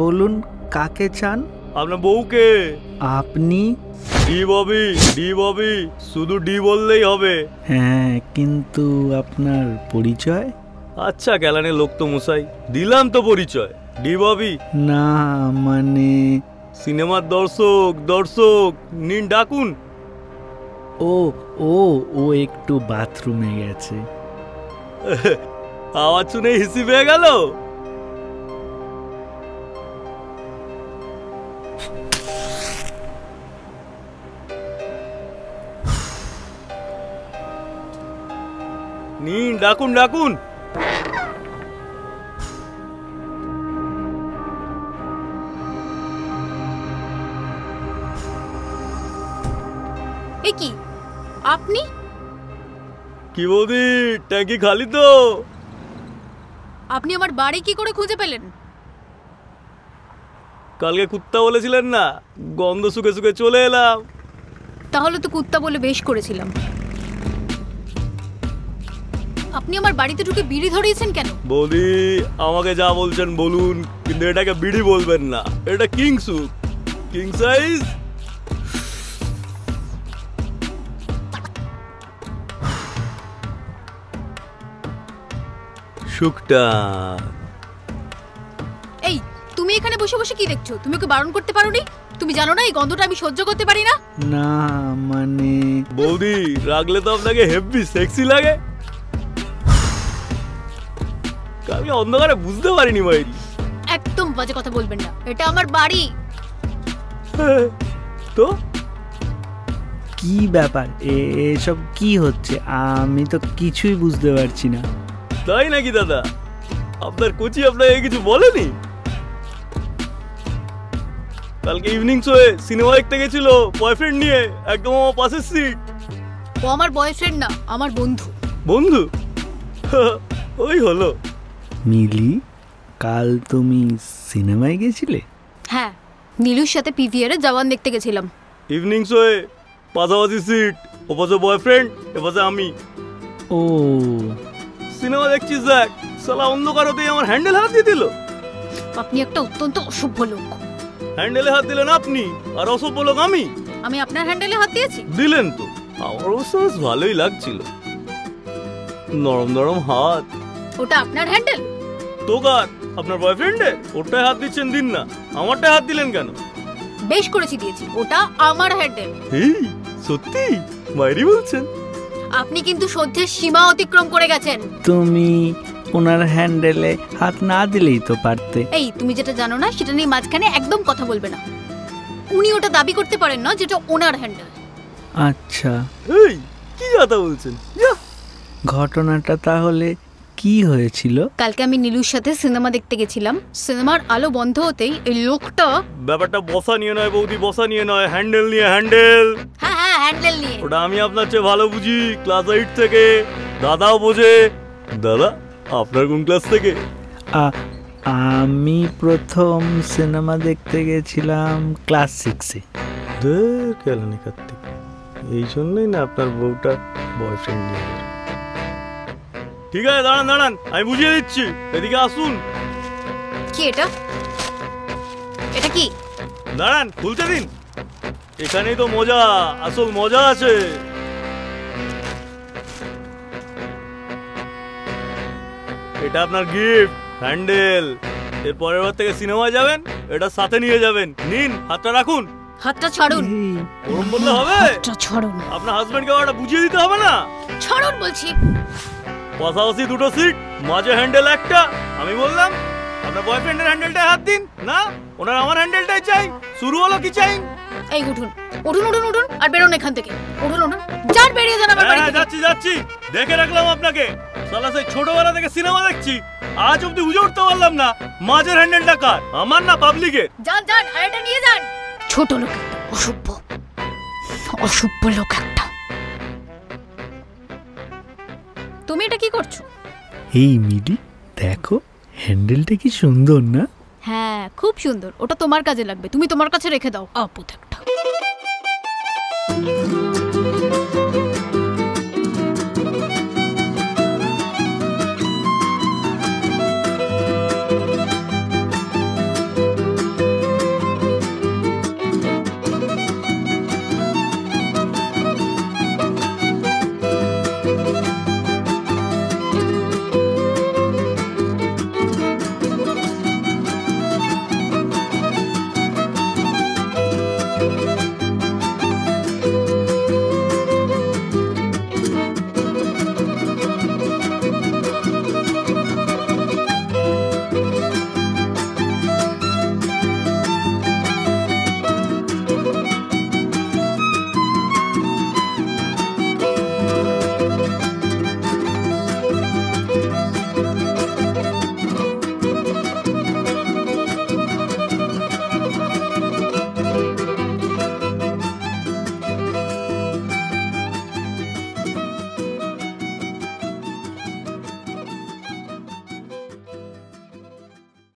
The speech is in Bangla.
বলুন কাকে চান? আপনার বউকে। আপনি? ডি ববি, শুধু ডি বললেই হবে। হ্যাঁ, কিন্তু আপনার পরিচয়? আচ্ছা কেলানের লোক তো মশাই, দিলাম তো পরিচয়, ডি ববি। না মানে সিনেমার দর্শক নিন ডাকুন। ও ও ও একটু বাথরুমে গেছে। আওয়াজ শুনে হিসি পেয়ে গেল। নিন ডাকুন। এ কি আপনি? কি বৌদি, ট্যাঙ্কি খালি তো? আপনি আমার বাড়ি কি করে খুঁজে পেলেন? কালকে কুত্তা বলেছিলেন না, গন্ধ শুকে শুকে চলে এলাম। তাহলে তো কুত্তা বলে বেশ করেছিলাম। আপনি আমার বাড়িতে ঢুকে বিড়ি ধরিয়েছেন কেন? বৌদি আমাকে যা বলছেন বলুন, কিন্তু এটাকে বিড়ি বলবেন না, এটা কিং সাইজ। শুকটা। এই তুমি এখানে বসে বসে কি দেখছো? তুমি ওকে বারণ করতে পারোনি? তুমি জানো না এই গন্ধটা আমি সহ্য করতে পারি না? না মানে বৌদি রাগলে তো আপনাকে হেভি সেক্সি লাগে। আমি অন্ধকারে বুঝতে পারিনি ভাই। একদম বাজে কথা বলবেন না, এটা আমার বাড়ি। তো কি ব্যাপার, এসব কি হচ্ছে? আমি তো কিছুই বুঝতে পারছি না। তাই নাকি দাদা? আপনার কোচি আপনাকে কিছু বলেনি? কালকে ইভিনিং শোয়ে সিনেমা দেখতে গেছিল বয়ফ্রেন্ড নিয়ে, একদম আমার পাশের সিট। ও আমার বয়ফ্রেন্ড না, আমার বন্ধু। বন্ধু? ওই হলো। মিলি, কাল তুমি সিনেমায় গেছিলে? হ্যাঁ, নীলুর সাথে পিভিআর এ জওয়ান দেখতে গেছিলাম। ইভিনিং শোয়ে পাশাপাশি সিট, ওপাশে বয়ফ্রেন্ড, এপাশে আমি। ও সিনেমা দেখছিস দেখ, শালা অন্ধকার হতেই আমার হ্যান্ডেল হাত দিয়ে দিল। আপনি একটা অত্যন্ত অসভ্য লোক। হ্যান্ডেলে হাত দিলেন আপনি, আর অসভ্য লোক আমি। আমি আপনার হ্যান্ডেলে হাত দিয়েছি? দিলেন তো, আমার অবশ্য বেশ ভালোই লাগছিল, নরম নরম হাত। ওটা আপনার হ্যান্ডেল? তোকার আপনার বয়ফ্রেন্ডে ওটায় হাত দিচ্ছেন, দিন না, আমারটায় হাত দিলেন কেন? বেশ করেছি দিয়েছি, ওটা আমার হ্যান্ডেল। এই সত্যি মাইরি বলছেন? আপনি কিন্তু সহ্যের সীমা অতিক্রম করে গেছেন। তুমি ওনার হ্যান্ডেলে হাত না দিলেই তো পারতে। এই তুমি যেটা জানো না সেটা নিয়ে মাঝখানে একদম কথা বলবে না। উনি ওটা দাবি করতে পারেন না যেটা ওনার হ্যান্ডেল। আচ্ছা, এই কি কথা বলছেন? ঘটনাটা তাহলে কি হয়েছিল? কালকে আমি নীলুর সাথে সিনেমা দেখতে গেছিলাম। সিনেমার আলো বন্ধ হতেই এই লোকটা। ব্যাপারটা বসা নিয়ে নয় বৌদি, বসা নিয়ে নয়, হ্যান্ডেল নিয়ে। হ্যান্ডেল? হ্যাঁ হ্যাঁ, হ্যান্ডেল নিয়ে। ওটা আমি আপনার চেয়ে ভালো বুঝি, ক্লাস 8 থেকে। দাদাও বোঝে। দাদা আপনার কোন ক্লাস থেকে? আমি প্রথম সিনেমা দেখতে গেছিলাম ক্লাস 6-এ। কেলানি কার্তিক, এই জন্যই না আপনার বউটা বয়ফ্রেন্ড নিয়ে। ঠিক আছে দাঁড়ান, আমি বুঝিয়ে দিচ্ছি, এদিকে আসুন। কি এটা? এটা কি? দাঁড়ান, খুলতে দিন। এখানেই তো মজা, আসল মজা আছে। এটা আপনার গিফট, হ্যান্ডেল। এর পরের বার থেকে সিনেমায় যাবেন, এটা সাথে নিয়ে যাবেন। নিন, হাতটা রাখুন। হাতটা ছাড়ুন। ওরম বললে হবে? হাতটা ছাড়ুন। আপনার হাজবেন্ডকে ওটা বুঝিয়ে দিতে হবে না? ছাড়ুন বলছি। পাশাপাশি দুটো সিট, মাঝে হ্যান্ডেল একটা। আমি বললাম আপনার বয়ফ্রেন্ডের হ্যান্ডেলটাই হাত দিন। না, ওনার আমার হ্যান্ডেলটাই চাই। শুরু হলো কি চাই? এই উঠুন উঠুন উঠুন উঠুন আর বেরোন এখান থেকে। উঠুন উঠুন, যান, বেরিয়ে যান আমার বাড়ি থেকে। যাচ্ছি, দেখে রাখলাম আপনাকে। শালা সেই ছোটবেলা থেকে সিনেমা দেখছি, আজ অব্দি বুঝে উঠতে পারলাম না মাঝের হ্যান্ডেলটা কার, আমার না পাবলিকের। যান, আর এটা নিয়ে যান। ছোট লোক একটা, অসভ্য লোক একটা। তুমি এটা কি করছো? এই মিলি, দেখো হ্যান্ডেলটা কি সুন্দর না? হ্যাঁ, খুব সুন্দর। ওটা তোমার কাজে লাগবে, তুমি তোমার কাছে রেখে দাও। আপদ একটা।